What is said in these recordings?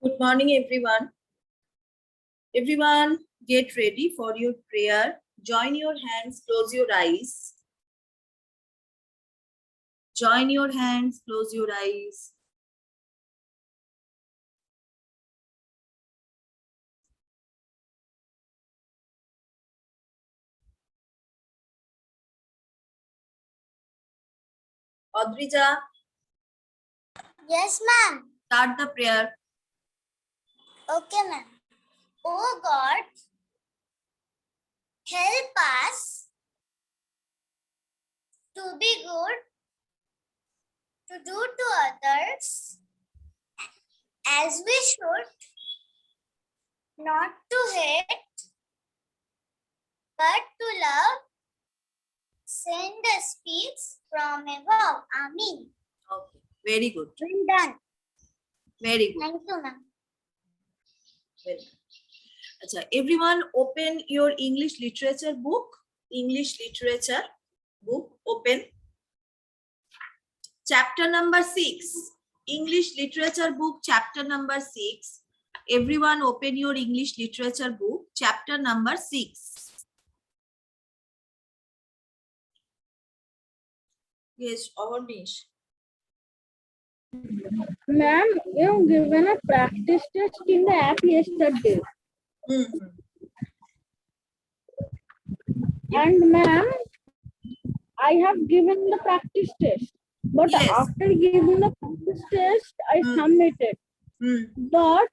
Good morning, everyone. Everyone, get ready for your prayer. Join your hands, close your eyes. Join your hands, close your eyes. Audrija, Yes, ma'am. start the prayer. Okay, ma'am. Oh God, help us to be good, to do to others as we should, not to hate, but to love. Send us peace from above. Amen. Okay, very good. Well done. Very good. Thank you, ma'am. Very good. Achha, everyone, open your English literature book. English literature book, open. Chapter number 6. English literature book, chapter number 6. Everyone, open your English literature book, chapter number 6. Yes, Avanish. Ma'am, you've given a practice test in the app yesterday. And ma'am, I have given the practice test. But Yes. after giving the practice test, I submitted. But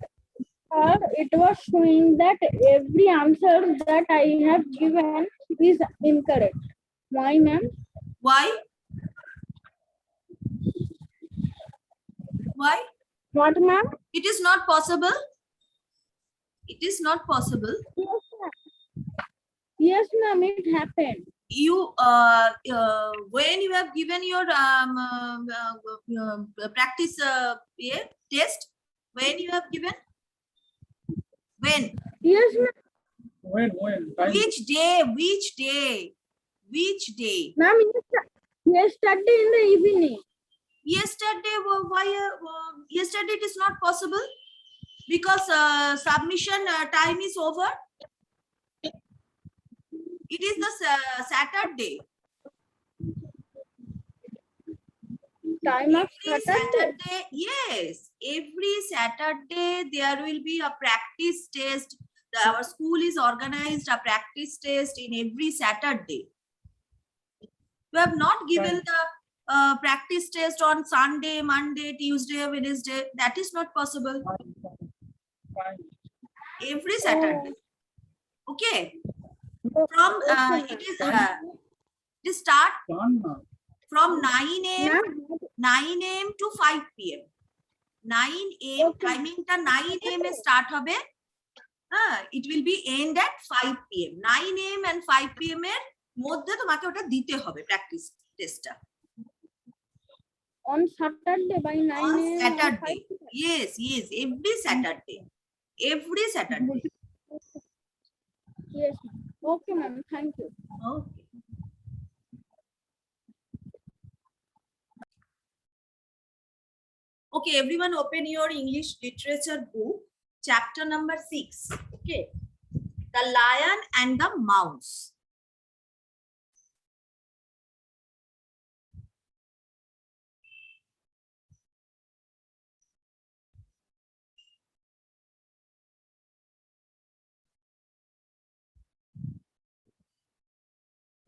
it was showing that every answer that I have given is incorrect. Why, ma'am? Why? Why? What, ma'am? It is not possible. It is not possible. Yes, ma'am. Yes, ma'am, it happened. You when you have given your practice test, when you have given, when? Yes, ma'am. When? Time. Which day? Which day? Which day? Ma'am, yesterday in the evening. Yesterday, why? Yesterday it is not possible because submission time is over. It is the Saturday. Time of Every Saturday. Saturday, yes, every Saturday there will be a practice test. Our school is organized a practice test in every Saturday. We have not given the practice test on Sunday, Monday, Tuesday, Wednesday. That is not possible. Every Saturday. Okay. From it is start from 9 a.m. 9 a.m. to 5 p.m. 9 a.m. Okay. timing ta 9 a.m. e start hobe. It will be end at 5 p.m. 9 a.m. and 5 p.m. এর মধ্যে তোমাকে ওটা দিতে হবে practice টেস্টটা। On Saturday by 9 On a.m. Saturday. Yes, every Saturday. Every Saturday. Yes. Okay, ma'am. Thank you. Okay. Okay, everyone open your English literature book, chapter number 6. Okay. The Lion and the Mouse.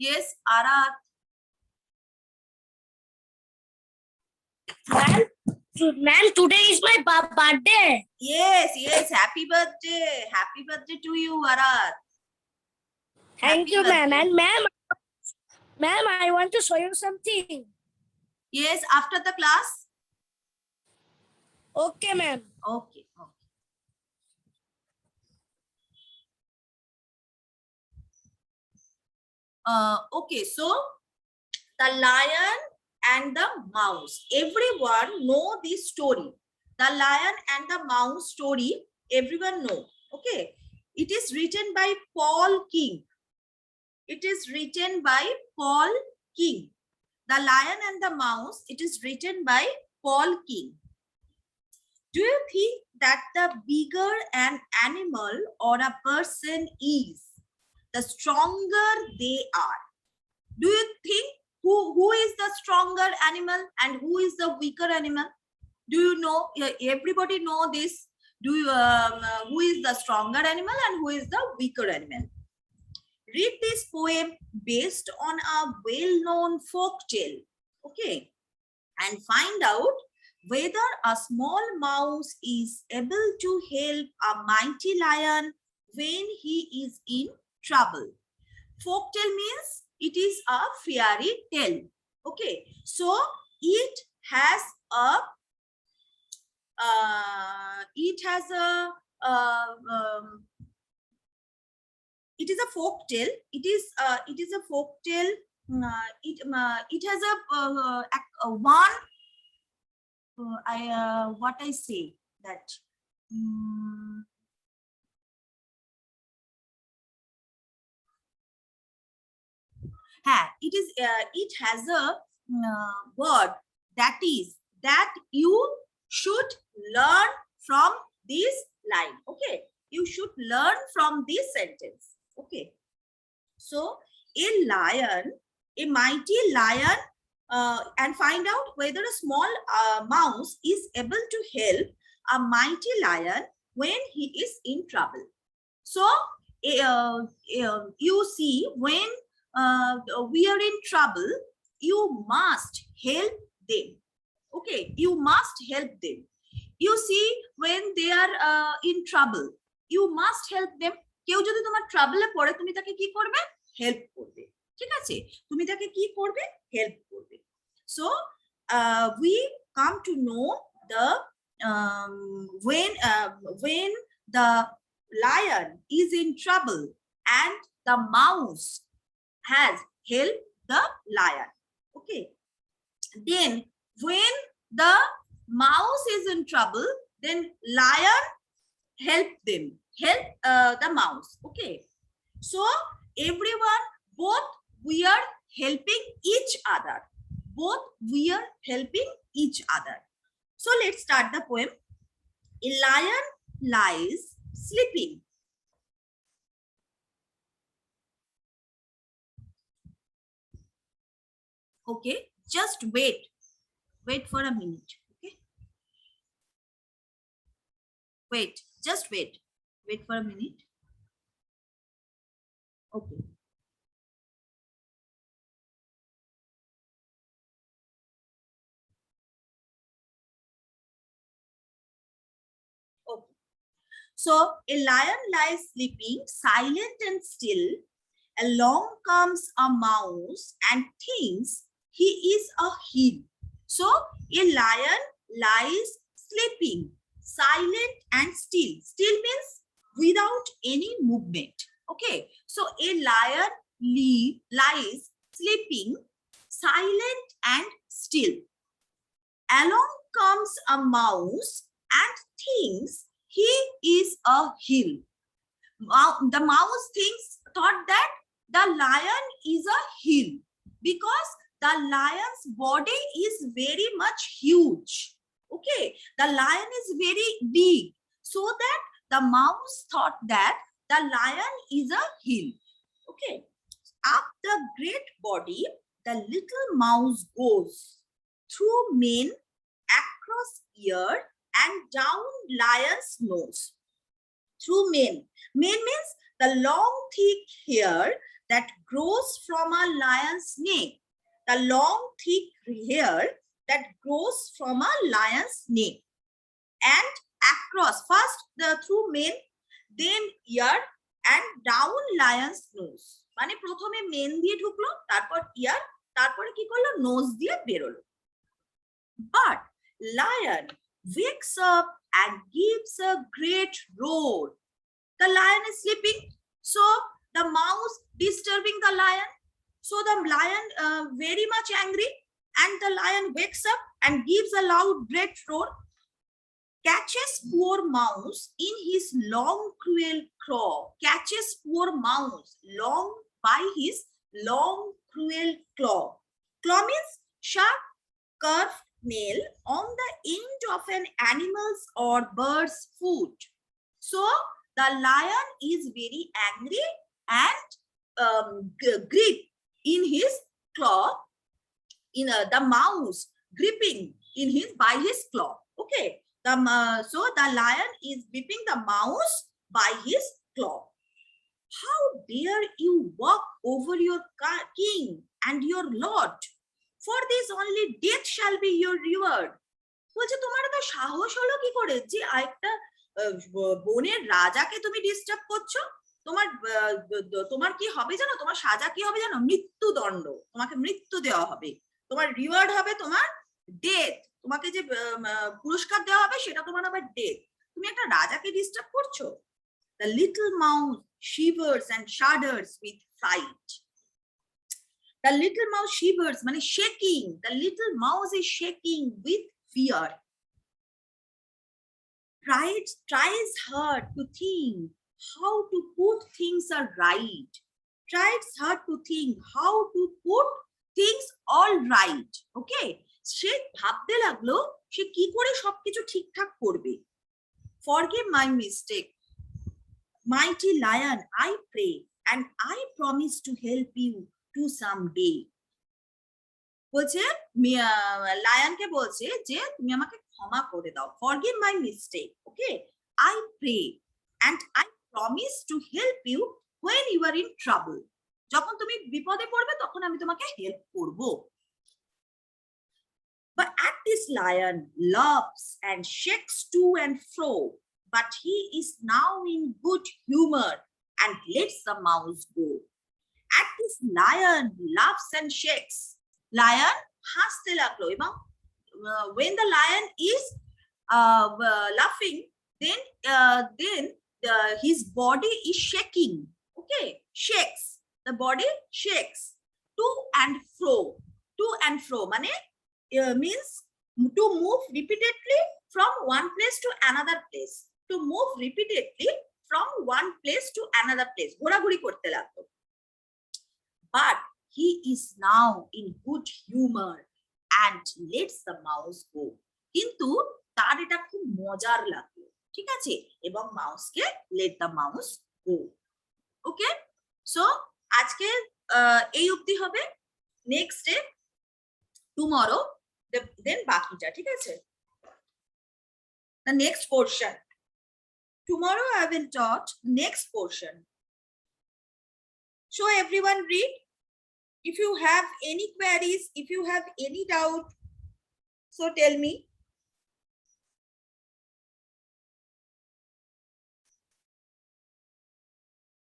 Yes, Arat. Ma'am, today is my birthday. Yes, happy birthday. Happy birthday to you, Arat. Thank you, ma'am. And ma'am, I want to show you something. Yes, after the class? Okay, ma'am. Okay. Okay, so the Lion and the Mouse. Everyone know this story. The Lion and the Mouse story, everyone know. Okay. It is written by Paul King. It is written by Paul King. The Lion and the Mouse, it is written by Paul King. Do you think that the bigger an animal or a person is, the stronger they are? Do you think who is the stronger animal and who is the weaker animal? Do you know? Everybody know this. Do you who is the stronger animal and who is the weaker animal? Read this poem based on a well-known folk tale, okay, and find out whether a small mouse is able to help a mighty lion when he is in trouble. Folk tale means it is a fairy tale, okay. So it has a it is a folk tale. It is a folk tale. It has a one. What I say that. It is. It has a word that is that you should learn from this line. Okay, you should learn from this sentence. Okay, so a lion, a mighty lion, and find out whether a small mouse is able to help a mighty lion when he is in trouble. So you see, when we are in trouble, you must help them. Okay, you must help them. You see, when they are in trouble, you must help them. কেউ যদি তোমার ট্রাবলে পড়ে তুমি তাকে কি করবে? Help করবে, ঠিক আছে? তুমি তাকে কি করবে? হেল্প করবে। So we come to know the when the lion is in trouble and the mouse has helped the lion. Okay, then when the mouse is in trouble, then lion help them, help the mouse. Okay, so everyone, both we are helping each other, both we are helping each other. So let's start the poem. A lion lies sleeping. Okay, just wait for a minute. Okay, wait, just wait for a minute. Okay, okay. So a lion lies sleeping, silent and still. Along comes a mouse and thinks he is a hill. So a lion lies sleeping, silent and still. Still means without any movement. Okay, so a lion lies sleeping, silent and still. Along comes a mouse and thinks he is a hill. The mouse thought that the lion is a hill because the lion's body is very much huge. Okay, the lion is very big, so that the mouse thought that the lion is a hill. Okay, up the great body the little mouse goes, through mane, across ear, and down lion's nose. Through mane. Mane means the long thick hair that grows from a lion's neck. The long thick hair that grows from a lion's neck. And across, first through mane, then ear, and down lion's nose. মানে প্রথমে main দিয়ে ঢুকলো, তারপর ইয়ার, তারপরে কি করলো? Nose দিয়ে বেরোলো। But lion wakes up and gives a great roar. The lion is sleeping, so the mouse disturbing the lion. So the lion very much angry, and the lion wakes up and gives a loud great roar, catches poor mouse in his long cruel claw. Catches poor mouse long by his long cruel claw. Claw means sharp, curved, nail on the end of an animal's or bird's foot. So the lion is very angry and grip in his claw, in the mouse gripping in his by his claw. Okay, so the lion is gripping the mouse by his claw. How dare you walk over your king and your lord? For this only death shall be your reward. বলছে তোমার তো সাহস হলো কি করে যে একটা বনের রাজাকে তুমি ডিস্টার্ব করছো? তোমার তোমার কি হবে জানো? তোমার সাজা কি হবে জানো? মৃত্যুদণ্ড। তোমাকে মৃত্যু দেওয়া হবে। তোমার রিওয়ার্ড হবে তোমার ডেথ। তোমাকে যে পুরস্কার দেওয়া হবে সেটা তোমার হবে ডেথ। তুমি একটা রাজাকে ডিস্টার্ব করছো? The little mouse shivers and shudders with fright. The little mouse shivers, মানে shaking. The little mouse is shaking with fear. Tries hard to think how to put things are right. Tries hard to think how to put things all right. Okay? সে ভাবতে লাগলো সে কি করে সবকিছু ঠিকঠাক করবে। Forgive my mistake. Mighty lion, I pray, and I promise to help you to someday. বলছে লায়নকে বলছে যে তুমি আমাকে ক্ষমা করে দাও। Forgive my mistake. Okay, I pray and I promise to help you when you are in trouble. যখন তুমি বিপদে পড়বে তখন আমি তোমাকে হেল্প করব। But at this lion laughs and shakes to and fro, but he is now in good humor and lets the mouse go. At this lion laughs and shakes. Lion হাসতে লাগলো এবং when the lion is laughing, then his body is shaking. Okay, shakes. The body shakes to and fro. To and fro মানে means to move repeatedly from one place to another place. To move repeatedly from one place to another place. ঘোরাঘুরি করতে লাগলো। But he is now in good humor and lets the mouse go. কিন্তু তার এটা খুব মজার লাগলো, ঠিক আছে, এবং মাউসকে let the mouse go. Okay, so আজকে এই অবধি হবে। নেক্সট ডে টুমরো দেন বাকিটা, ঠিক আছে। The next portion. Tomorrow I will taught next portion. So everyone read. If you have any queries, if you have any doubt, so tell me.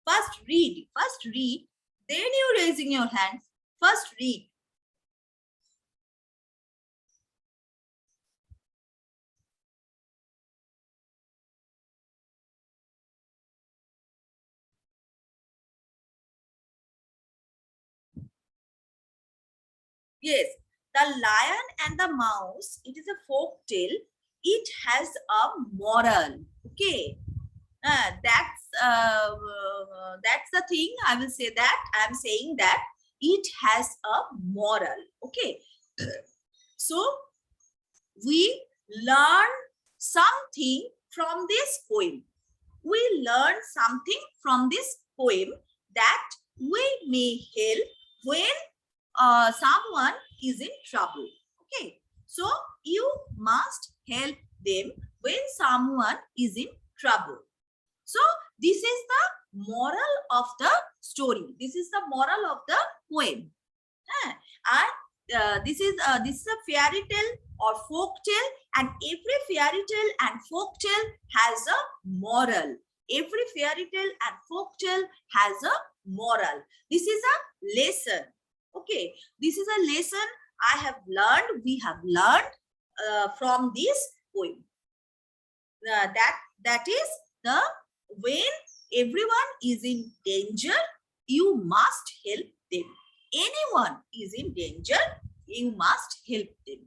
First read, then you raising your hand. First read. Yes, the lion and the mouse, it is a folk tale. It has a moral. Okay, that's the thing. I will say that. I am saying that it has a moral. Okay, so we learn something from this poem. We learn something from this poem that we may help when someone is in trouble. Okay, so you must help them when someone is in trouble. So this is the moral of the story. This is the moral of the poem. And this is a fairy tale or folk tale, and every fairy tale and folk tale has a moral. Every fairy tale and folk tale has a moral. This is a lesson. Okay, this is a lesson I have learned, we have learned from this poem. That is the when everyone is in danger, you must help them. Anyone is in danger, you must help them.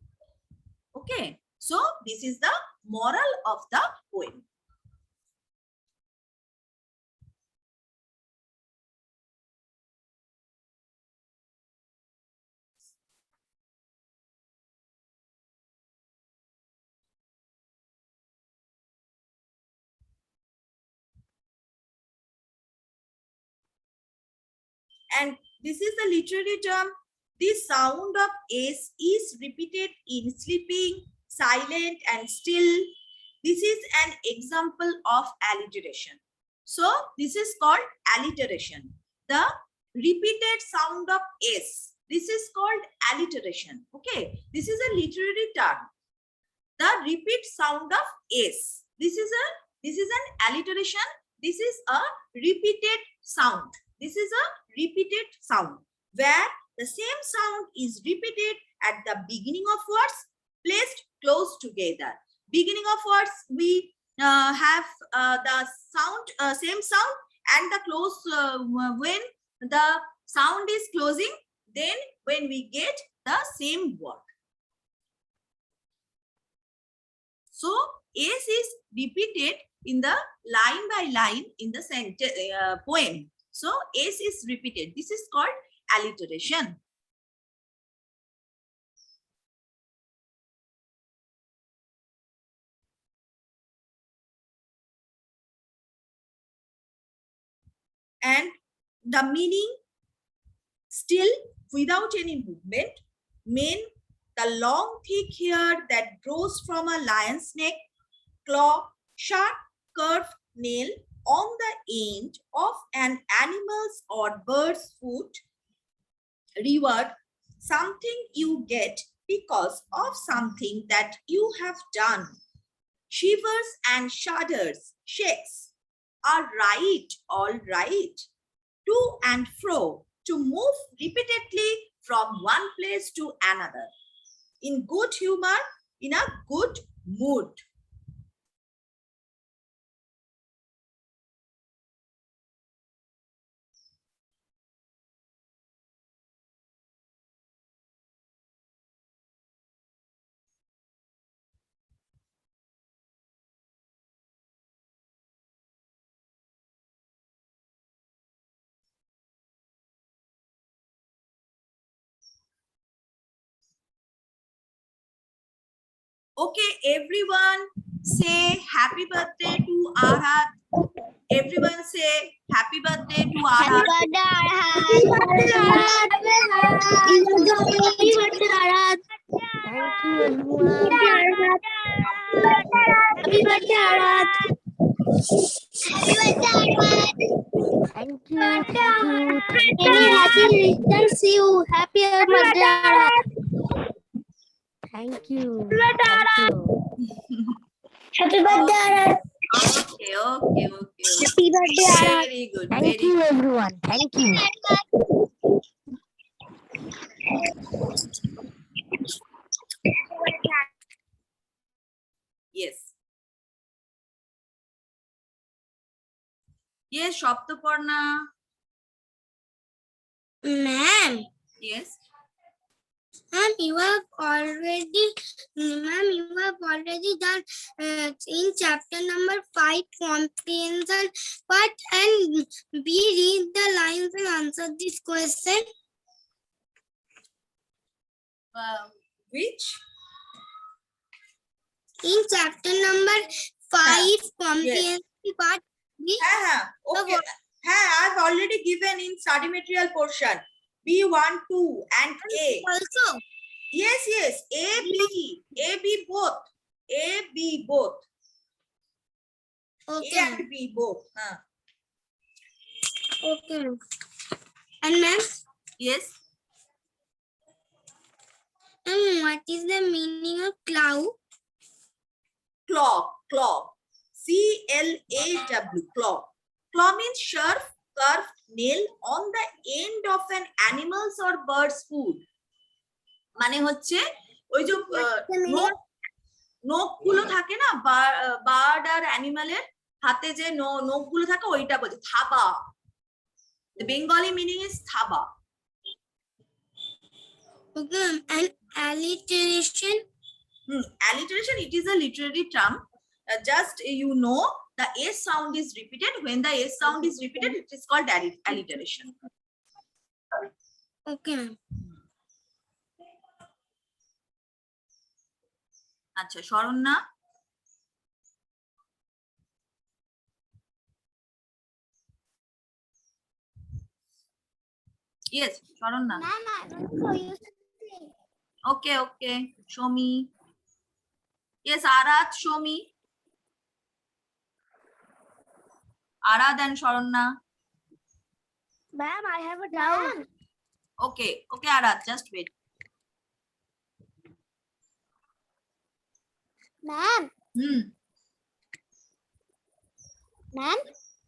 Okay, so this is the moral of the poem. And this is the literary term. The sound of S is repeated in sleeping, silent, and still. This is an example of alliteration. So this is called alliteration. The repeated sound of S. This is called alliteration. Okay. This is a literary term. The repeat sound of S. This is an alliteration. This is a repeated sound. This is a repeated sound where the same sound is repeated at the beginning of words placed close together. Beginning of words, we have the sound, same sound, and the close when the sound is closing, then when we get the same word. So S is repeated in the line by line in the sentence poem. So S is repeated. This is called alliteration. And the meaning still without any movement mean the long thick hair that grows from a lion's neck, claw, sharp curved nail on the end of an animal's or bird's foot. Reward, something you get because of something that you have done. Shivers and shudders, shakes, are right, all right. To and fro, to move repeatedly from one place to another. In good humor, in a good mood. Okay, everyone say happy birthday to Arhat. Everyone say happy birthday to Arhat. Thank you, everyone. Happy birthday, Arad. Thank you. Happy returns you. Happy birthday, Arad. Thank you. Happy birthday, Arad. Okay. Happy birthday, Arad. Very good. Thank you, everyone. Thank you. Yes. Yes, Shoptaparna. Ma'am. Yes. Ma'am, you have already done in chapter number 5 comprehension part, and we read the lines and answer this question. Which? In chapter number 5 comprehension part, we Okay. I've already given in study material portion. B1, 2 and A. also. Yes. A, B both. A, B both. Okay. A and B both. Okay. And ma'am? Yes. What is the meaning of claw? Claw. C-L-A-W. Claw. Claw means sharp, curved nail on the end of an animal's or bird's foot. মানে হচ্ছে ওই যে নখগুলো থাকে না bird আর অ্যানিমালের হাতে যে নখগুলো থাকে ওইটা বলছে থাবা. The Bengali meaning is thaba. Okay. And alliteration? Alliteration, it is a literary term. Just you know, the S sound is repeated. When the S sound is repeated, it is called alliteration. Okay. আচ্ছা, Saranya. Yes, Sharonna. Ma'am, I want to show you something. Okay, okay. Show me. Yes, Arad, show me. Arad and Sharonna. Ma'am, I have a doubt. Okay, okay, Arad, just wait. Ma'am, ma'am,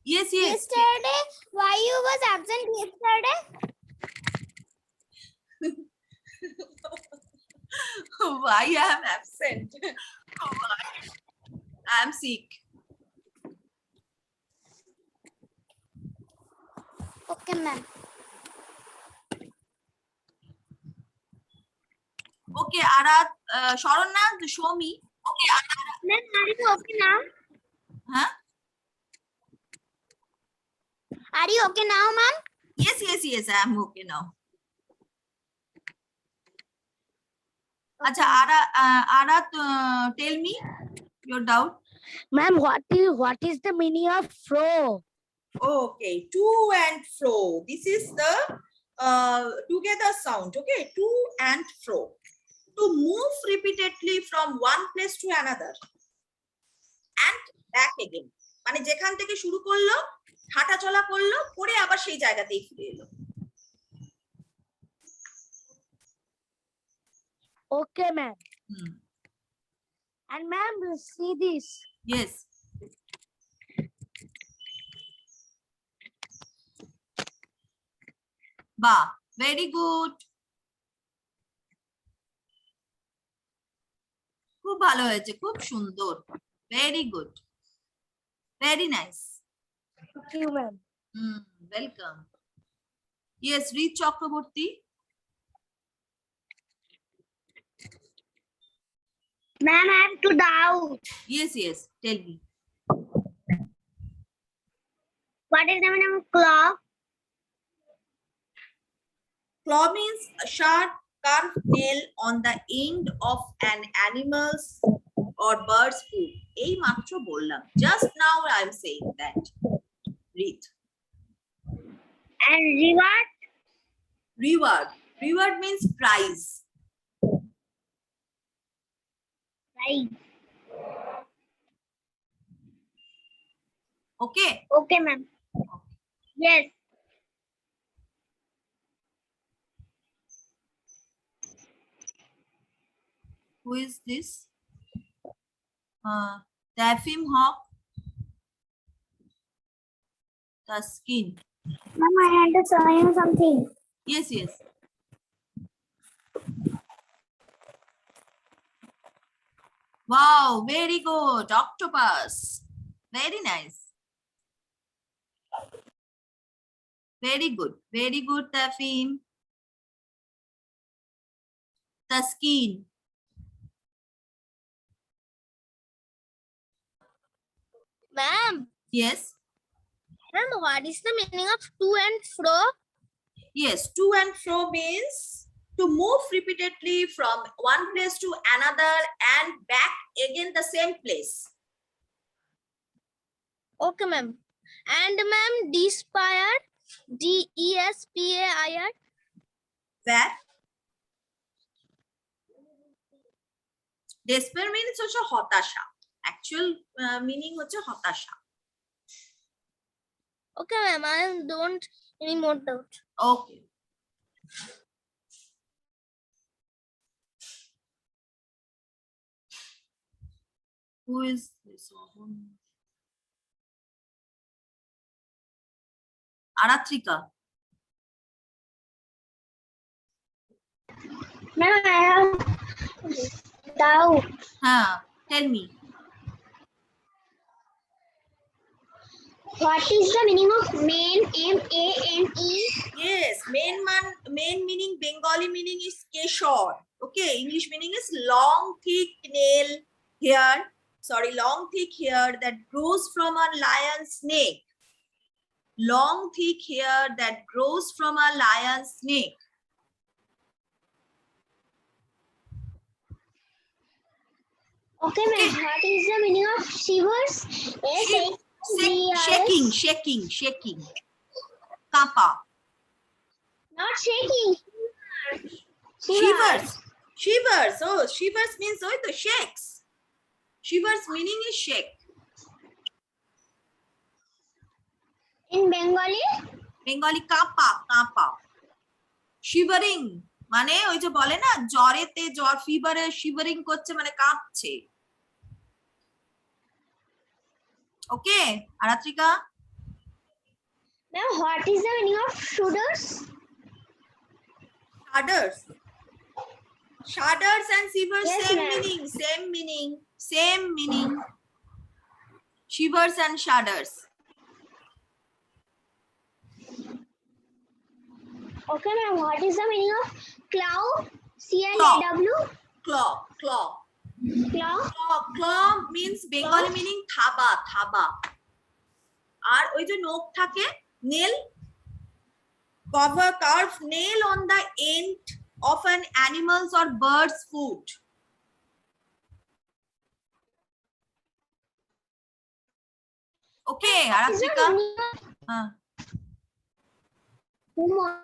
Yes, yes. yesterday, why you was absent yesterday? Why I am absent? I am sick. Okay, ma'am. Okay, Arad, Sharonna, show me. Okay, Arad. Ma'am, are you okay now? Huh? Are you okay now, ma'am? Yes, yes, yes, I am okay now. Acha, Arad, tell me your doubt. Ma'am, what is the meaning of fro? Okay, to and fro. This is the together sound. Okay, to and fro. To move repeatedly from one place to another and back again. মানে যেখান থেকে শুরু করলো, হাঁটা চলা করলো, করে আবার সেই জায়গাতেই ফিরে এলো। Okay, ma'am. And ma'am, see this. Yes. Ba, very good. খুব ভালো হয়েছে, খুব সুন্দর। Very good. Very nice. Thank you, ma'am. Welcome. Yes, Reed Chakraborty. Ma'am, I have to doubt. Yes, yes. Tell me. What is the meaning of claw? Claw means a sharp curved nail on the end of an animal's or bird's foot. এই মাত্র বললাম. Just now I am saying that. Read. And reward? Reward. Reward means prize. Right. Okay. Okay, ma'am. Yes. Who is this? Tafim Hawk. The skin. Ma'am, I had to show you something. Yes, yes. Wow, very good. Octopus. Very nice. Very good. Very good, Tafim. The skin. Ma'am, Yes. ma'am, what is the meaning of to and fro? Yes, to and fro means to move repeatedly from one place to another and back again the same place. Okay, ma'am. And ma'am, despair, DESPAIR. That despair means হচ্ছে হতাশা. Actual meaning হচ্ছে হতাশা. Okay, ma'am, I don't any more doubt. Okay. Who is this one? Aratrika. Ma'am, I have doubt. Tell me. What is the meaning of mane? MANE? Yes, main meaning, Bengali meaning is keshor. Okay, English meaning is long thick nail hair. Sorry, long thick hair that grows from a lion's snake. Long thick hair that grows from a lion's snake. Okay, ma'am. What is the meaning of shivers? Shaking. Kappa. Not shaking. Shivers. Shivers. Oh, shivers means oh, the shakes. Shivers meaning is shake. In Bengali? Bengali Kanpa Kanpa. Shivering মানে ওই যে বলে না জ্বরেতে জ্বর ফিভারে shivering করছে মানে কাঁপছে। ওকে Aratrika? Now, what is the meaning of shudders? Shudders. Shudders and shivers Yes, same ma'am. meaning, same meaning, same meaning. Shivers and shudders. Okay, ma'am. What is the meaning of claw? C-L-A-W? Claw, claw. Claw? Claw means Bengali meaning থাবা থাবা। আর ওই যে নখ থাকে nail, carve nail on the end of an animal's or bird's foot. Okay, Is the Aratrika? meaning of humor?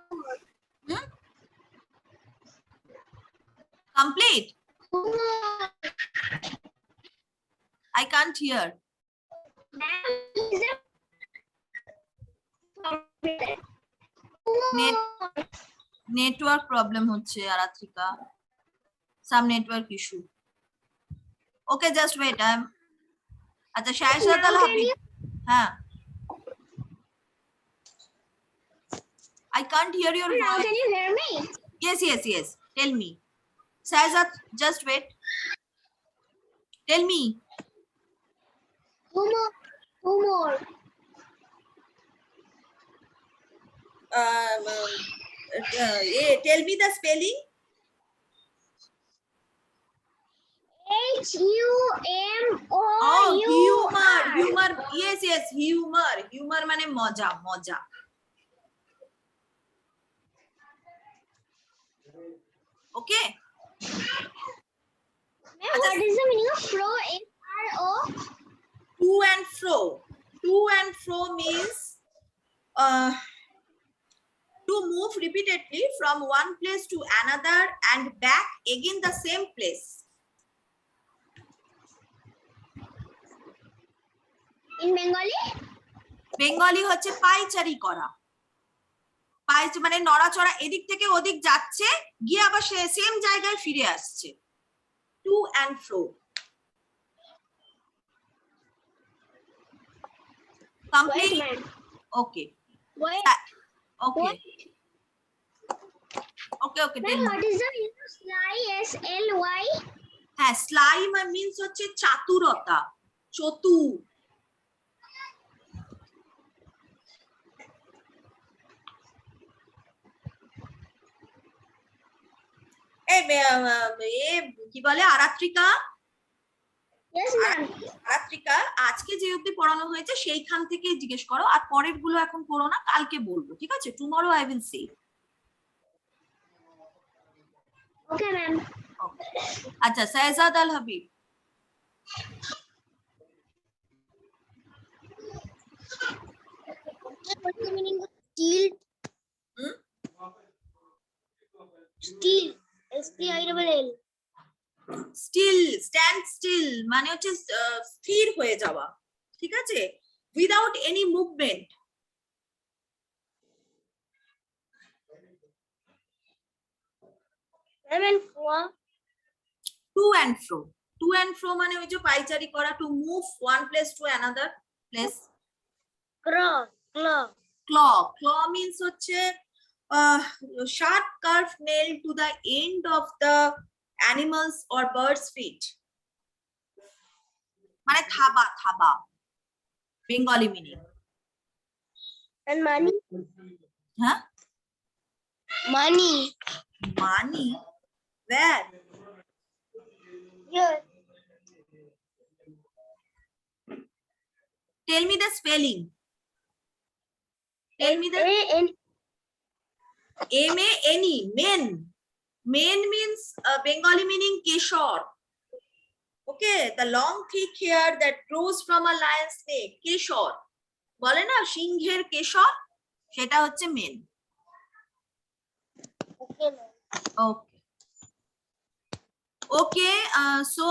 Complete? Humor. I can't hear. Ma'am, is it? Net network problem হচ্ছে Aratrika, some network issue. Okay, just wait. আচ্ছা শায়শাদ আল হাবিব, হ্যাঁ, I can't hear your Now, voice. can you hear me? Yes. Tell me. Shahzad, just wait. Tell me. Humor. Humor. Tell me the spelling. H-U-M-O-U-R. Humor. Yes, humor. Humor মানে মজা মজা। Okay. Ma'am, what is the meaning of fro? F-R-O? To and fro. To and fro means to move repeatedly from one place to another and back again the same place. In Bengali? Bengali হচ্ছে পায়চারি করা। মানে নড়াচড়া, এদিক থেকে ওদিক যাচ্ছে গিয়ে আবার সেম জায়গায় ফিরে আসছে। To and fro. Complete? Wait, ma'am. Okay Wait. Okay Wait. Okay Ma'am, what is the meaning of sly? S-L-Y? হ্যাঁ, স্লাইম মিন্স হচ্ছে চাতুরতা, চতুর। কি বলে আরাত্রিকা? Yes, ma'am. আরাত্রিকা, আজকে যে অবধি পড়ানো হয়েছে সেইখান থেকে জিজ্ঞেস করো, আর পরের গুলো এখন পড়ো না, কালকে বলবো, ঠিক আছে? Tomorrow I will say. Okay, ma'am. আচ্ছা, Shahzad Al Habib. What's the meaning of steel? Steel. S-T-I-L-L. Still, stand still মানে হচ্ছে স্থির হয়ে যাওয়া, ঠিক আছে? Without any movement. To and fro. To and fro মানে ওই যে পাইচারি করা, to move one place to another place. Claw. Claw means হচ্ছে sharp curved nail to the end of the animals or birds feet. মানে থাবা Bengali meaning. And money? হ্যাঁ, Money. where? Here. Tell me the spelling. Tell me the M-A-N-E, men. Men means Bengali meaning keshor. Okay, the long thick hair that grows from a lion's neck, keshor. বলে না সিংহের কেশর, সেটা হচ্ছে main. Okay. Okay. So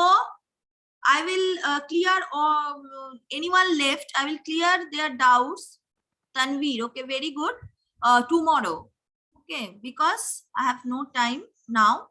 I will clear anyone left. I will clear their doubts. Tanveer. Okay. Very good. Tomorrow. Okay. Because I have no time now.